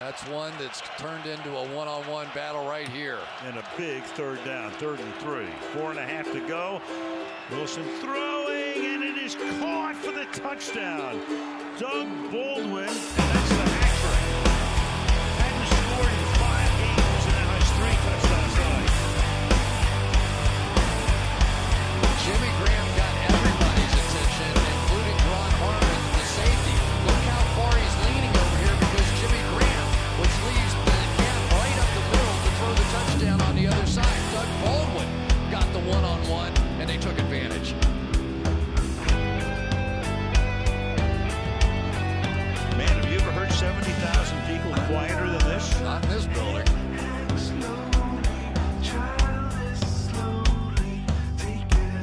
That's one that's turned into a one-on-one battle right here. And a big third down, 3rd and 3. 4.5 to go. Wilson throwing, and it is caught for the touchdown. Doug Baldwin, and that's the hat trick. Hadn't scored in 5 games, and now has 3 touchdowns tonight. Jimmy Graham got everybody's attention, including Ron Harmon, the safety. Look how far he's leaning over here because Jimmy Graham, which leaves the gap right up the middle to throw the touchdown on the other side. Doug Baldwin got the one-on-one, and they took advantage. Man, have you ever heard 70,000 people quieter than this? Not in this building.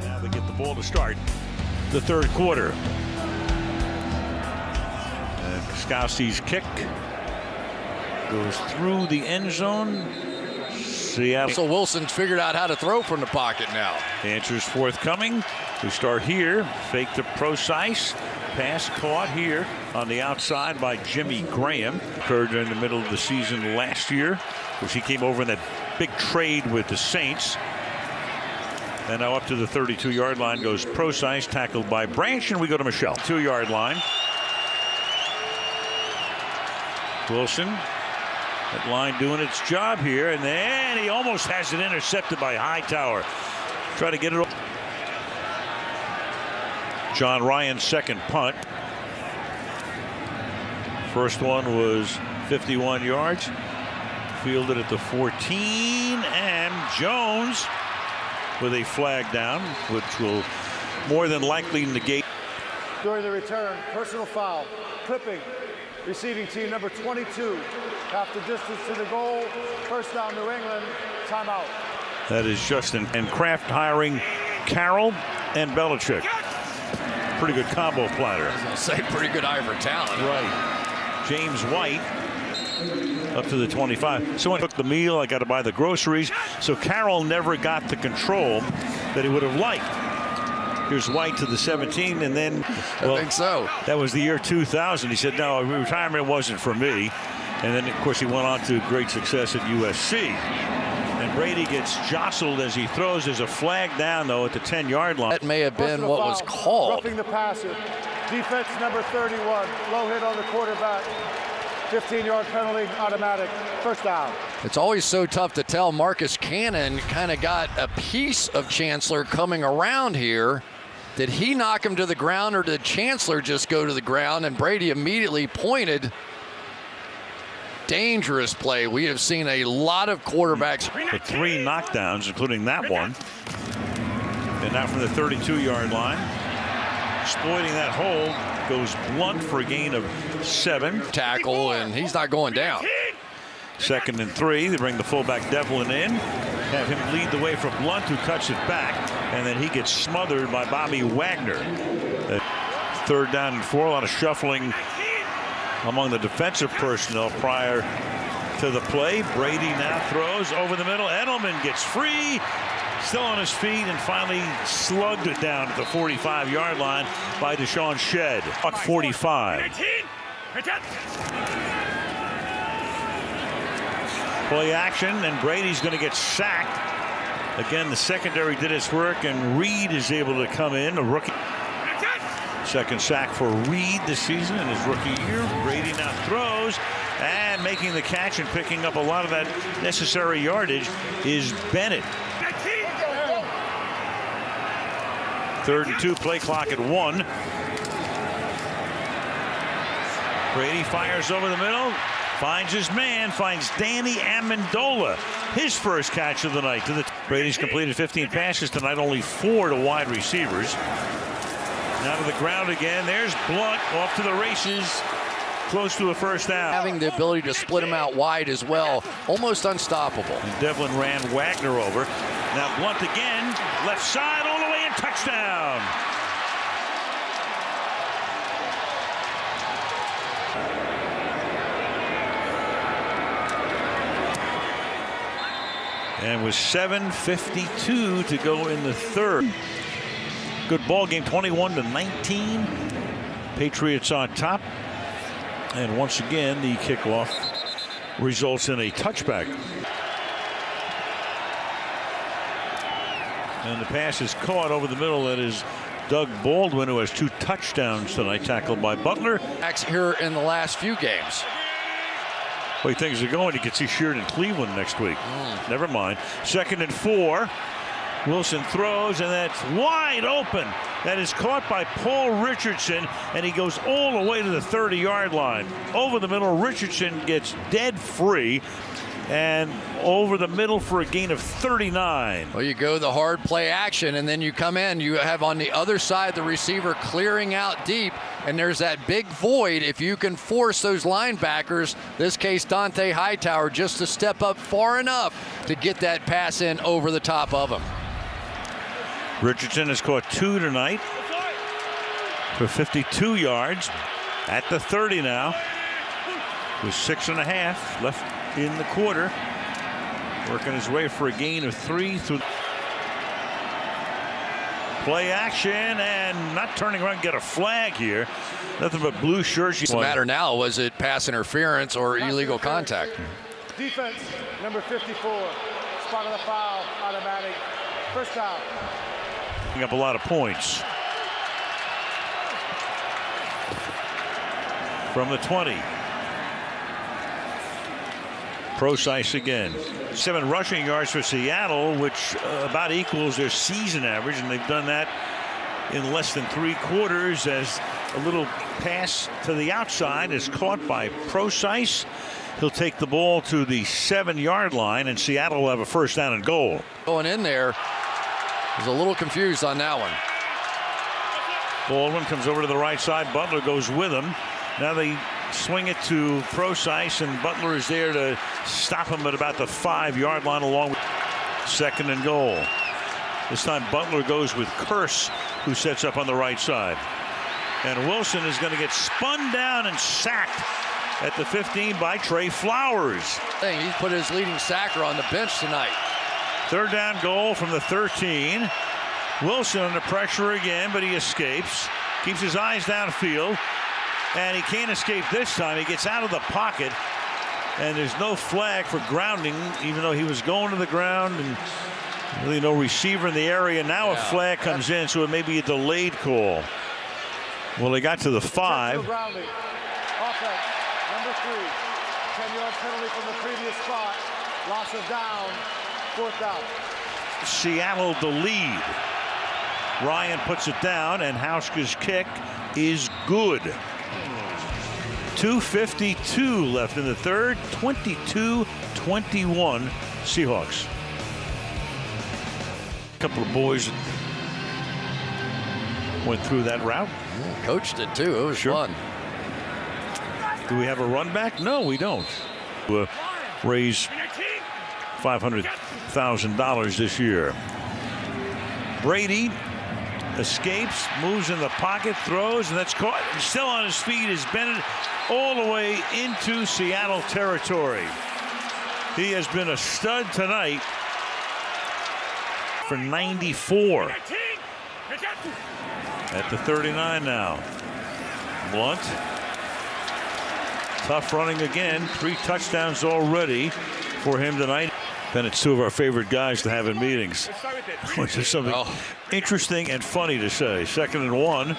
Now they get the ball to start the 3rd quarter. And Skowski's kick goes through the end zone. Seattle. So Wilson's figured out how to throw from the pocket now. Answers forthcoming. We start here. Fake to Procise. Pass caught here on the outside by Jimmy Graham. Occurred in the middle of the season last year, which he came over in that big trade with the Saints. And now up to the 32-yard line goes Procise, tackled by Branch, and we go to Michelle. 2-yard line. Wilson, that line doing its job here, and then he almost has it intercepted by Hightower. Try to get it. John Ryan's second punt. First one was 51 yards. Fielded at the 14, and Jones with a flag down, which will more than likely negate. During the return, personal foul, clipping, receiving team number 22. Half the distance to the goal, first down New England, timeout. That is Justin and Kraft hiring Carroll and Belichick. Pretty good combo platter. I was going to say pretty good eye for talent. Right. James White up to the 25. Someone took the meal. I got to buy the groceries. So Carroll never got the control that he would have liked. Here's White to the 17, and then, well, I think so. That was the year 2000. He said, no, retirement wasn't for me. And then, of course, he went on to great success at USC. And Brady gets jostled as he throws. There's a flag down, though, at the 10-yard line. That may have been what was called. Roughing the passer. Defense number 31. Low hit on the quarterback. 15-yard penalty, automatic. First down. It's always so tough to tell. Marcus Cannon kind of got a piece of Chancellor coming around here. Did he knock him to the ground, or did Chancellor just go to the ground? And Brady immediately pointed. Dangerous play. We have seen a lot of quarterbacks. With 3 knockdowns, including that one. And now from the 32-yard line, exploiting that hole, goes Blunt for a gain of 7. Tackle, and he's not going down. 2nd and 3. They bring the fullback Devlin in. Have him lead the way for Blunt, who cuts it back. And then he gets smothered by Bobby Wagner. 3rd down and 4. A lot of shuffling among the defensive personnel prior to the play. Brady now throws over the middle. Edelman gets free. Still on his feet, and finally slugged it down at the 45-yard line by Deshaun Shedd. 45. Play action, and Brady's going to get sacked. Again, the secondary did its work, and Reed is able to come in, a rookie. 2nd sack for Reed this season in his rookie year. Brady now throws, and making the catch and picking up a lot of that necessary yardage is Bennett. 3rd and 2, play clock at 1. Brady fires over the middle, finds his man, finds Danny Amendola. His first catch of the night. Brady's completed 15 passes tonight, only 4 to wide receivers. Now to the ground again. There's Blunt off to the races. Close to a first down. Having the ability to split him out wide as well. Almost unstoppable. And Devlin ran Wagner over. Now Blunt again. Left side all the way, and touchdown. And with 7:52 to go in the 3rd. Good ball game, 21-19. Patriots on top. And once again, the kickoff results in a touchback. And the pass is caught over the middle. That is Doug Baldwin, who has 2 touchdowns tonight, tackled by Butler. Here in the last few games. The way things are going, you can see Sheard in Cleveland next week. Never mind. 2nd and 4. Wilson throws, and that's wide open. That is caught by Paul Richardson, and he goes all the way to the 30-yard line. Over the middle, Richardson gets dead free, and over the middle for a gain of 39. Well, you go the hard play action, and then you come in. You have on the other side the receiver clearing out deep, and there's that big void. If you can force those linebackers, this case Dante Hightower, just to step up far enough to get that pass in over the top of him. Richardson has caught 2 tonight for 52 yards at the 30 now, with 6.5 left in the quarter. Working his way for a gain of 3 through play action, and not turning around, get a flag here. Nothing but blue shirts. What's the matter now? Was it pass interference or illegal contact? Defense, number 54. Spot on the foul, automatic. First down. Up a lot of points. From the 20. Procise again. 7 rushing yards for Seattle, which about equals their season average, and they've done that in less than 3 quarters, as a little pass to the outside is caught by Procise. He'll take the ball to the 7-yard line, and Seattle will have a first down and goal. Going in there, was a little confused on that one. Baldwin comes over to the right side. Butler goes with him. Now they swing it to Procise, and Butler is there to stop him at about the 5-yard line, along with 2nd and goal. This time Butler goes with Curse, who sets up on the right side. And Wilson is going to get spun down and sacked at the 15 by Trey Flowers. He's put his leading sacker on the bench tonight. 3rd down goal from the 13. Wilson under pressure again, but he escapes. Keeps his eyes downfield, and he can't escape this time. He gets out of the pocket, and there's no flag for grounding, even though he was going to the ground, and really no receiver in the area. Now a flag comes in, so it may be a delayed call. Well, they got to the 5. Grounding. Offense, number 3. 10-yard penalty from the previous spot. Loss of down. 4th down. Seattle the lead. Ryan puts it down, and Hauschka's kick is good. 2:52 left in the 3rd. 22-21 Seahawks. A couple of boys went through that route. Coach did too. It was fun. Do we have a run back? No, we don't. We'll raise $500,000 this year. Brady escapes, moves in the pocket, throws, and that's caught. Still on his feet is Bennett, all the way into Seattle territory. He has been a stud tonight for 94. At the 39 now. Blunt. Tough running again. 3 touchdowns already for him tonight. Bennett's 2 of our favorite guys to have in meetings, which is something interesting and funny to say. 2nd and 1.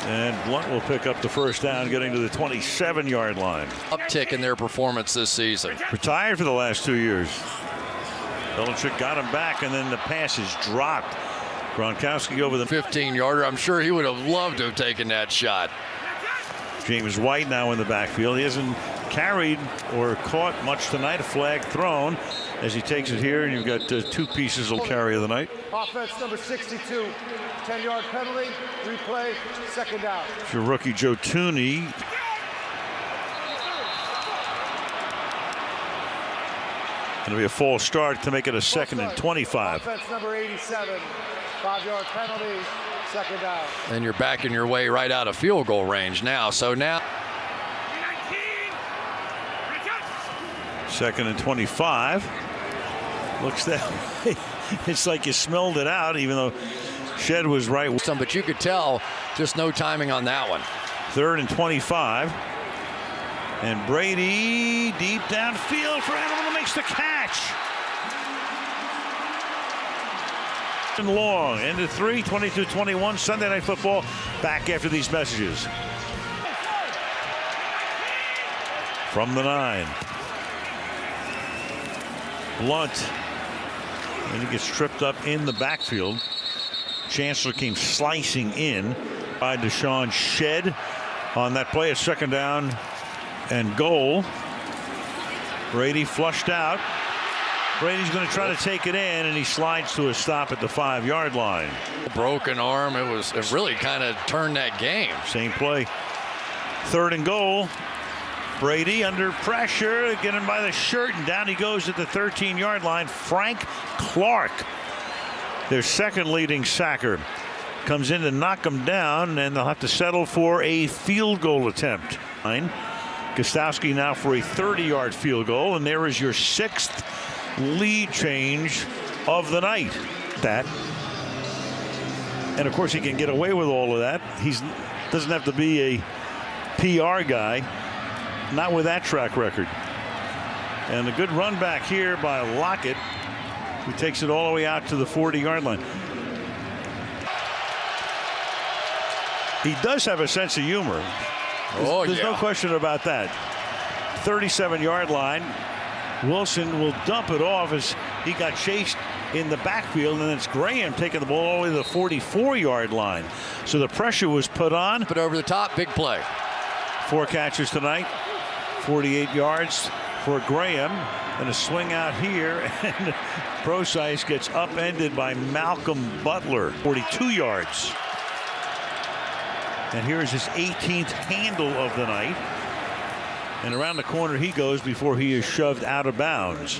And Blunt will pick up the first down, getting to the 27-yard line. Uptick in their performance this season. Retired for the last 2 years. Belichick got him back, and then the pass is dropped. Gronkowski over the 15-yarder. I'm sure he would have loved to have taken that shot. James White now in the backfield. He hasn't carried or caught much tonight. A flag thrown as he takes it here, and you've got 2 pieces of carry of the night. Offense number 62. 10-yard penalty. Replay. 2nd down. It's your rookie Joe Tooney. Going to be a false start to make it a 2nd and 25. Offense number 87. 5-yard penalty. 2nd down. And you're backing your way right out of field goal range now. So now 2nd and 25. Looks that way. It's like you smelled it out, even though Shed was right. But you could tell just no timing on that one. 3rd and 25. And Brady deep downfield for Animal makes the catch. And long into 3, 22-21 Sunday Night Football. Back after these messages. From the 9. Blunt. And he gets tripped up in the backfield. Chancellor came slicing in by Deshaun Shed on that play. A second down and goal. Brady flushed out. Brady's going to try to take it in, and he slides to a stop at the 5-yard line. Broken arm. It really kind of turned that game. Same play. 3rd and goal. Brady under pressure, get him by the shirt, and down he goes at the 13-yard line. Frank Clark, their second leading sacker, comes in to knock him down, and they'll have to settle for a field goal attempt. Gostowski now for a 30-yard field goal, and there is your 6th lead change of the night. And of course he can get away with all of that. He doesn't have to be a PR guy. Not with that track record. And a good run back here by Lockett, who takes it all the way out to the 40-yard line. He does have a sense of humor. There's no question about that. 37-yard line. Wilson will dump it off as he got chased in the backfield, and it's Graham taking the ball all the way to the 44-yard line. So the pressure was put on. But over the top, big play. 4 catches tonight. 48 yards for Graham, and a swing out here, and Procise gets upended by Malcolm Butler. 42 yards. And here's his 18th handle of the night. And around the corner he goes before he is shoved out of bounds.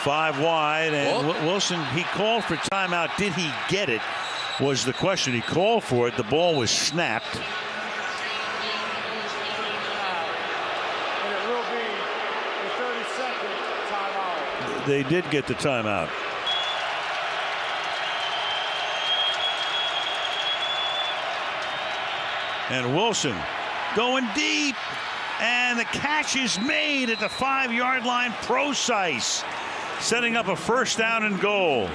5 wide, and Wilson, he called for timeout. Did he get it? Was the question. He called for it. The ball was snapped. They did get the timeout. And Wilson going deep, and the catch is made at the 5-yard line. Procise setting up a 1st down and goal.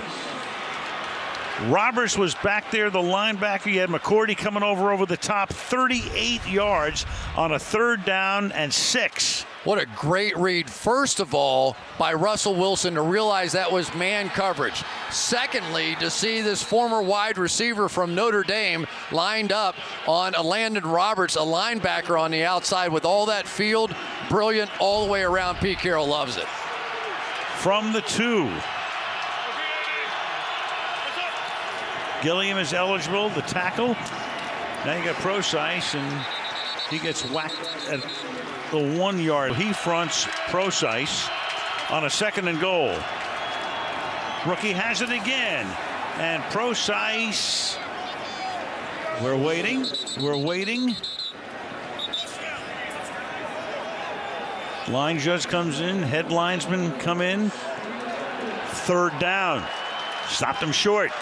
Roberts was back there, the linebacker. You had McCourty coming over the top. 38 yards on a 3rd down and 6. What a great read, first of all, by Russell Wilson to realize that was man coverage. Secondly, to see this former wide receiver from Notre Dame lined up on a Landon Roberts, a linebacker on the outside with all that field. Brilliant all the way around. Pete Carroll loves it. From the 2. Gilliam is eligible, the tackle. Now you got Procise, and he gets whacked at the 1-yard. He fronts Procise on a 2nd and goal. Rookie has it again, and Procise. We're waiting. Line judge comes in. Head linesman come in. 3rd down. Stopped him short.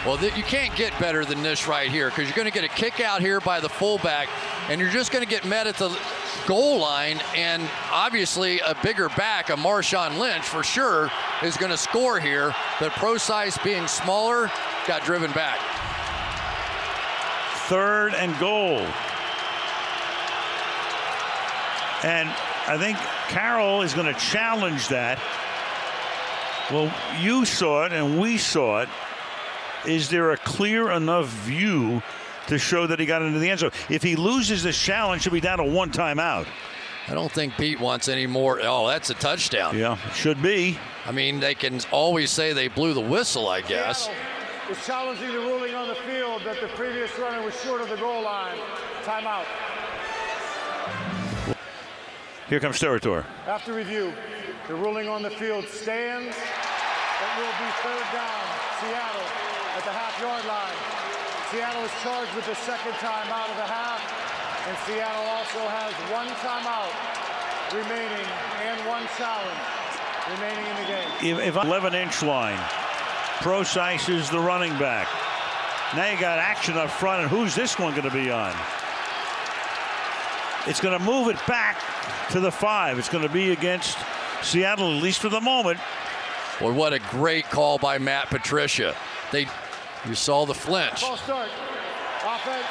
Well, you can't get better than this right here, because you're going to get a kick out here by the fullback, and you're just going to get met at the goal line, and obviously a bigger back, a Marshawn Lynch for sure, is going to score here, but Procise being smaller got driven back. 3rd and goal. And I think Carroll is going to challenge that. Well, you saw it and we saw it. Is there a clear enough view to show that he got into the end zone? If he loses this challenge, he'll be down to 1 timeout. I don't think Pete wants any more. Oh, that's a touchdown. Yeah, should be. I mean, they can always say they blew the whistle, I guess. Seattle is challenging the ruling on the field that the previous runner was short of the goal line. Timeout. Here comes Territor. After review, the ruling on the field stands. It will be 3rd down, Seattle at the half-yard line. Seattle is charged with the 2nd timeout of the half, and Seattle also has 1 timeout remaining and 1 challenge remaining in the game. If 11-inch line, Procise is the running back. Now you got action up front, and who's this one going to be on? It's going to move it back to the 5. It's going to be against Seattle, at least for the moment. Boy, what a great call by Matt Patricia. You saw the flinch. False start. Offense.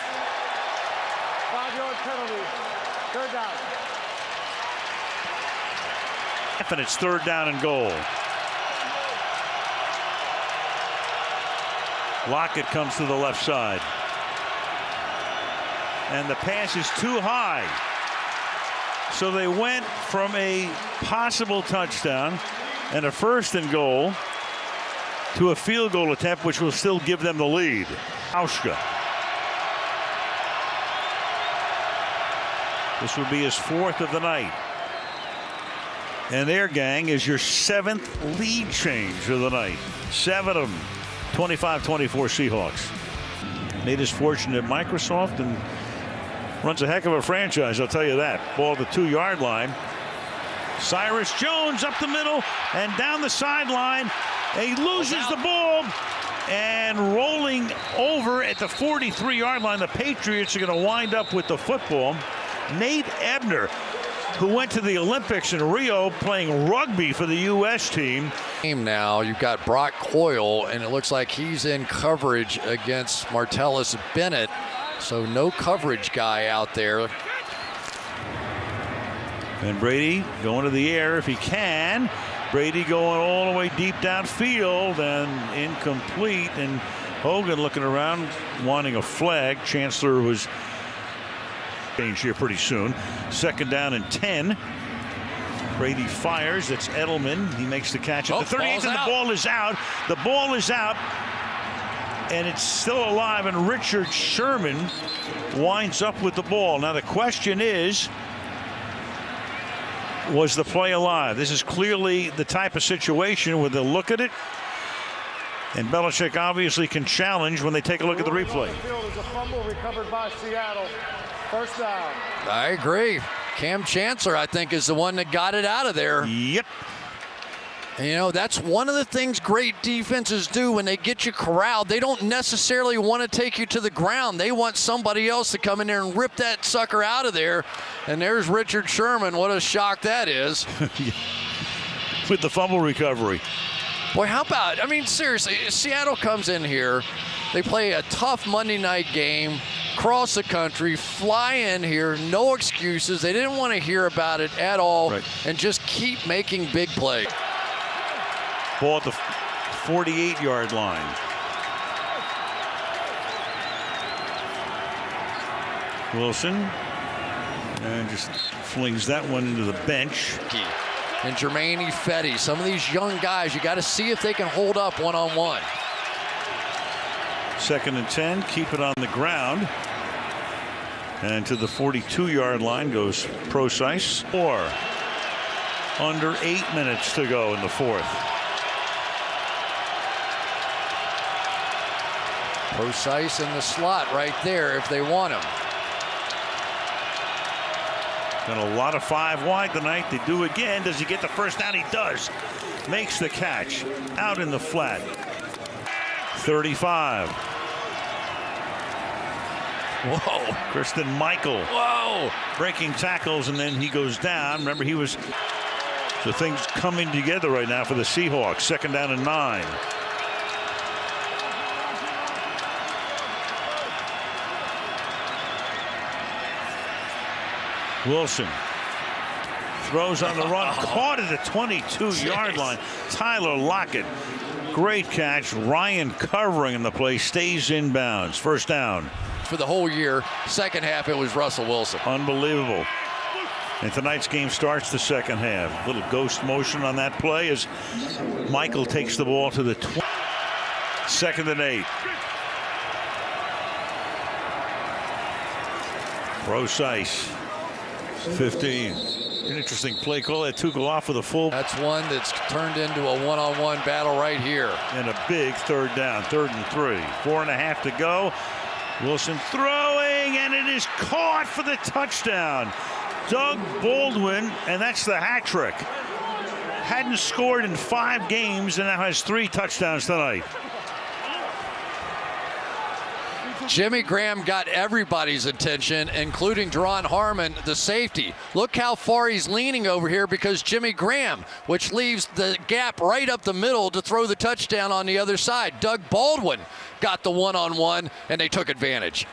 5-yard penalty. Third down. And it's third down and goal. Lockett comes to the left side. And the pass is too high. So they went from a possible touchdown and a first and goal to a field goal attempt, which will still give them the lead. Auschka. This will be his 4th of the night. And there, gang, is your 7th lead change of the night. 7 of them. 25-24 Seahawks. Made his fortune at Microsoft and runs a heck of a franchise, I'll tell you that. Ball at the 2-yard line. Cyrus Jones up the middle and down the sideline. He loses the ball and rolling over at the 43-yard line. The Patriots are going to wind up with the football. Nate Ebner, who went to the Olympics in Rio playing rugby for the U.S. team. Now you've got Brock Coyle, and it looks like he's in coverage against Martellus Bennett. So no coverage guy out there. And Brady going to the air if he can. Brady going all the way deep downfield and incomplete. And Hogan looking around wanting a flag. Chancellor was change here pretty soon. Second down and 10. Brady fires. It's Edelman. He makes the catch at the 38, and the ball is out. The ball is out, and it's still alive, and Richard Sherman winds up with the ball. Now the question is, was the play alive? This is clearly the type of situation where they'll look at it, and Belichick obviously can challenge when they take a look at the replay. The field is a fumble recovered by Seattle. First down. I agree. Cam Chancellor, I think, is the one that got it out of there. Yep. And, you know, that's one of the things great defenses do when they get you corralled. They don't necessarily want to take you to the ground. They want somebody else to come in there and rip that sucker out of there. And there's Richard Sherman. What a shock that is. With the fumble recovery. Boy, how about, I mean, seriously, Seattle comes in here. They play a tough Monday night game, cross the country, fly in here, no excuses. They didn't want to hear about it at all, and just keep making big plays. Ball at the 48-yard line. Wilson, and just flings that one into the bench. And Jermaine Ifedi, some of these young guys, you got to see if they can hold up one-on-one. Second and 10, keep it on the ground. And to the 42-yard line goes Procise. Under 8 minutes to go in the 4th. Procise in the slot right there if they want him. Got a lot of 5 wide tonight. They do again. Does he get the first down? He does. Makes the catch. Out in the flat. 35. Whoa. Kristen Michael. Whoa. Breaking tackles, and then he goes down. Remember, he was... So things coming together right now for the Seahawks. Second down and 9. Wilson throws on the run, caught at the 22-yard line. Tyler Lockett, great catch. Ryan covering in the play, stays inbounds. First down. For the whole year, second half it was Russell Wilson. Unbelievable. And tonight's game starts the second half. Little ghost motion on that play as Michael takes the ball to the 20. Second and 8. Procise. 15. An interesting play call. That took off with a full. That's one that's turned into a one-on-one battle right here. And a big third down. 3rd and 3. 4.5 to go. Wilson throwing, and it is caught for the touchdown. Doug Baldwin, and that's the hat trick. Hadn't scored in 5 games and now has 3 touchdowns tonight. Jimmy Graham got everybody's attention, including Dron Harmon, the safety. Look how far he's leaning over here because Jimmy Graham, which leaves the gap right up the middle to throw the touchdown on the other side. Doug Baldwin got the one-on-one, and they took advantage.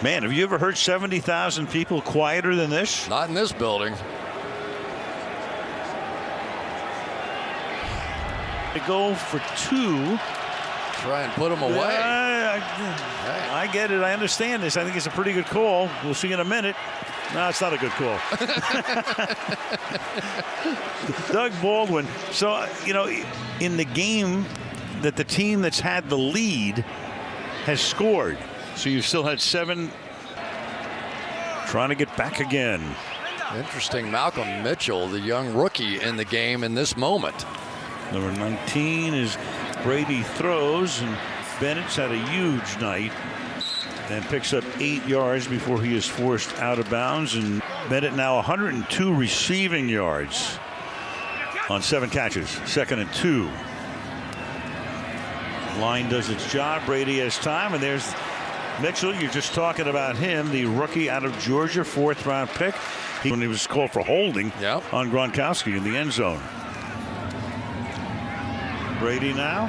Man, have you ever heard 70,000 people quieter than this? Not in this building. They go for two. Try and put him away. I get it. I understand this. I think it's a pretty good call. We'll see in a minute. No, it's not a good call. Doug Baldwin. So, you know, in the game that the team that's had the lead has scored. So you've still had 7 trying to get back again. Interesting. Malcolm Mitchell, the young rookie in the game in this moment. Number 19 is Brady throws, and Bennett's had a huge night and picks up 8 yards before he is forced out of bounds. And Bennett now 102 receiving yards on 7 catches. 2nd and 2. Line does its job. Brady has time, and there's Mitchell. You're just talking about him, the rookie out of Georgia, 4th-round pick. When he was called for holding on Gronkowski in the end zone. Brady now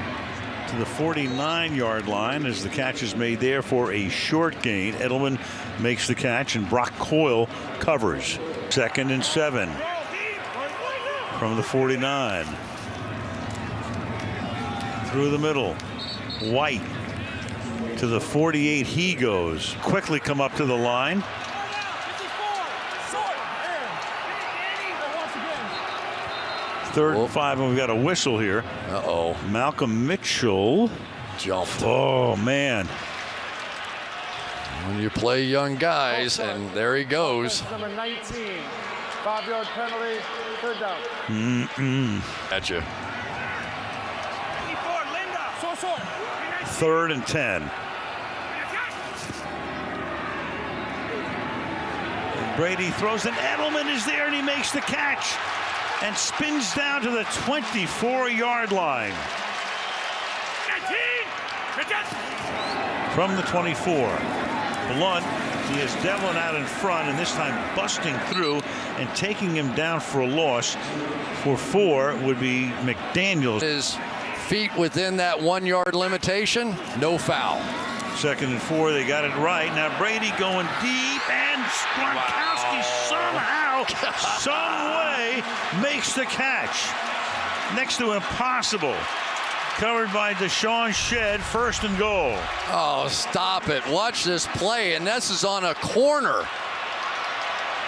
to the 49-yard line as the catch is made there for a short gain. Edelman makes the catch, and Brock Coyle covers. 2nd and 7 from the 49. Through the middle. White to the 48. He goes. Quickly come up to the line. Third and 5, and we've got a whistle here. Uh-oh. Malcolm Mitchell jumped. Oh, man. When you play young guys, and there he goes. Number 19, 5-yard penalty, 3rd down. At you. 3rd and 10. Brady throws, and Edelman is there, and he makes the catch and spins down to the 24-yard line. From the 24. Blunt, he has Devlin out in front, and this time busting through and taking him down for a loss. For 4 would be McDaniels. His feet within that 1-yard limitation, no foul. 2nd and 4, they got it right. Now Brady going deep, and Gronkowski somehow, some way, makes the catch. Next to impossible. Covered by Deshaun Shedd, 1st and goal. Oh, stop it. Watch this play, and this is on a corner.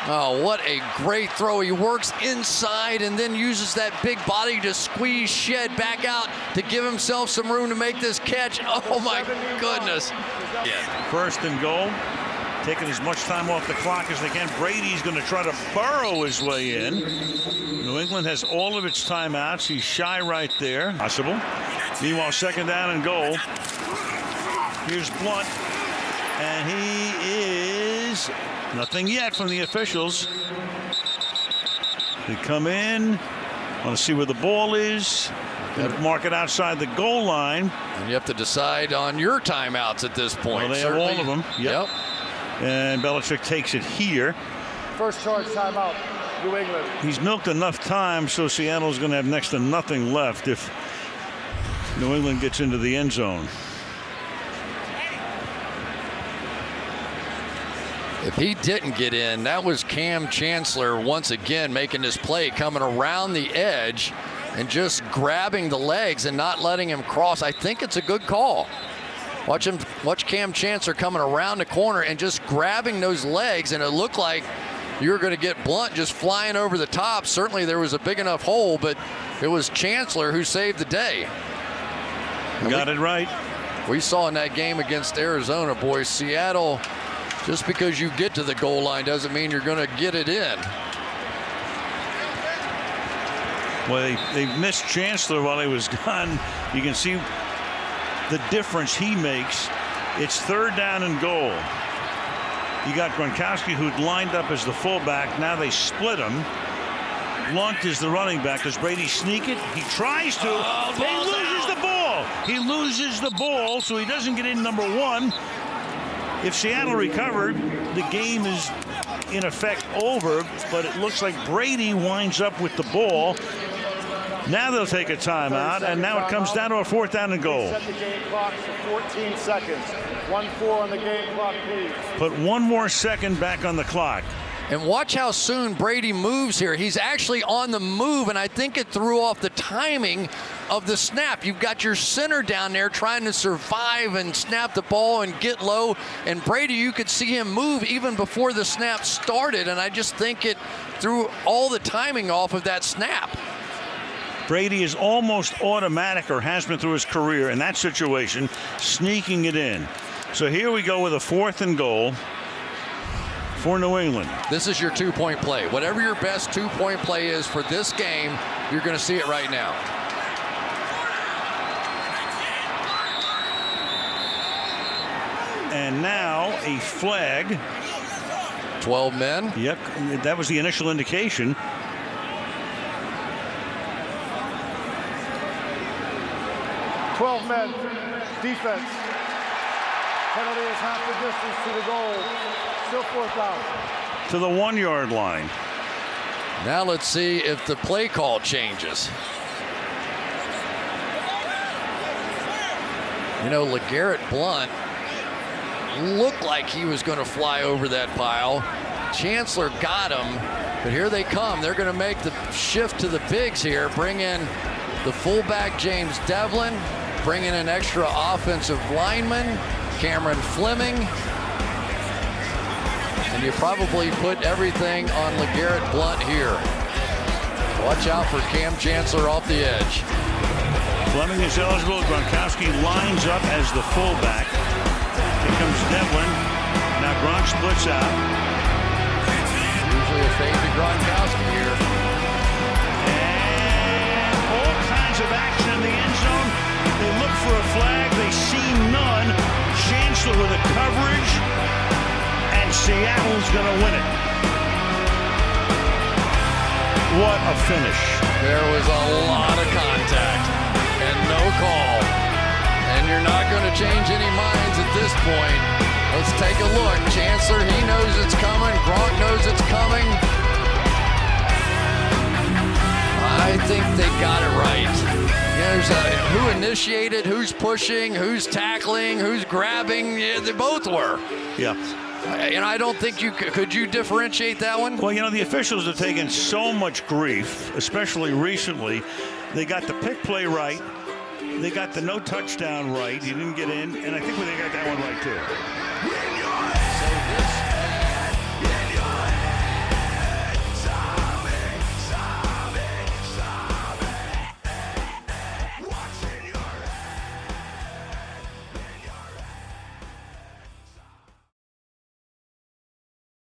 Oh, what a great throw. He works inside and then uses that big body to squeeze Shedd back out to give himself some room to make this catch. Oh, my goodness. 1st and goal. Taking as much time off the clock as they can. Brady's going to try to burrow his way in. New England has all of its timeouts. He's shy right there. Possible. Meanwhile, 2nd down and goal. Here's Blunt. And he is nothing yet from the officials. They come in. Want to see where the ball is. Mark it outside the goal line. And you have to decide on your timeouts at this point. Well, they have all of them. Yep. And Belichick takes it here. First charge timeout, New England. He's milked enough time, so Seattle's going to have next to nothing left if New England gets into the end zone. If he didn't get in, that was Cam Chancellor once again making this play, coming around the edge and just grabbing the legs and not letting him cross. I think it's a good call. Watch Cam Chancellor coming around the corner and just grabbing those legs, and it looked like you were going to get Blunt just flying over the top. Certainly there was a big enough hole, but it was Chancellor who saved the day. Got it right. We saw in that game against Arizona, boys, Seattle, just because you get to the goal line doesn't mean you're going to get it in. Well, they missed Chancellor while he was gone. You can see the difference he makes. It's 3rd down and goal. You got Gronkowski, who'd lined up as the fullback. Now they split him. Blunt is the running back. Does Brady sneak it? He tries to. He loses the He loses the ball, so he doesn't get in number 1. If Seattle recovered, the game is in effect over, but it looks like Brady winds up with the ball. Now they'll take a timeout, and now it comes down to a 4th down and goal. Set the game clock for 14 seconds. 1-4 on the game clock, please. Put 1 more second back on the clock. And watch how soon Brady moves here. He's actually on the move, and I think it threw off the timing of the snap. You've got your center down there trying to survive and snap the ball and get low. And Brady, you could see him move even before the snap started, and I just think it threw all the timing off of that snap. Brady is almost automatic, or has been through his career, in that situation, sneaking it in. So here we go with a 4th and goal for New England. This is your 2-point play. Whatever your best 2-point play is for this game, you're going to see it right now. And now a flag. 12 men. Yep, that was the initial indication. Men, defense. Penalty is half the distance to the goal. Still 4th down. To the 1-yard line. Now let's see if the play call changes. You know, LeGarrette Blount looked like he was going to fly over that pile. Chancellor got him, but here they come. They're going to make the shift to the bigs here, bring in the fullback James Devlin, bring in an extra offensive lineman, Cameron Fleming. And you probably put everything on LeGarrette Blount here. Watch out for Cam Chancellor off the edge. Fleming is eligible. Gronkowski lines up as the fullback. Here comes Devlin. Now Gronk splits out. Usually a fade to Gronkowski here. And all kinds of action in the end zone. They look for a flag. They see none. Chancellor with a coverage. And Seattle's going to win it. What a finish. There was a lot of contact and no call. And you're not going to change any minds at this point. Let's take a look. Chancellor, he knows it's coming. Gronk knows it's coming. I think they got it right. There's who initiated, who's pushing, who's tackling, who's grabbing. Yeah, they both were. Yeah. And I don't think you could you differentiate that one? Well, you know, the officials have taken so much grief, especially recently. They got the pick play right. They got the no touchdown right. He didn't get in. And I think they got that one right, too.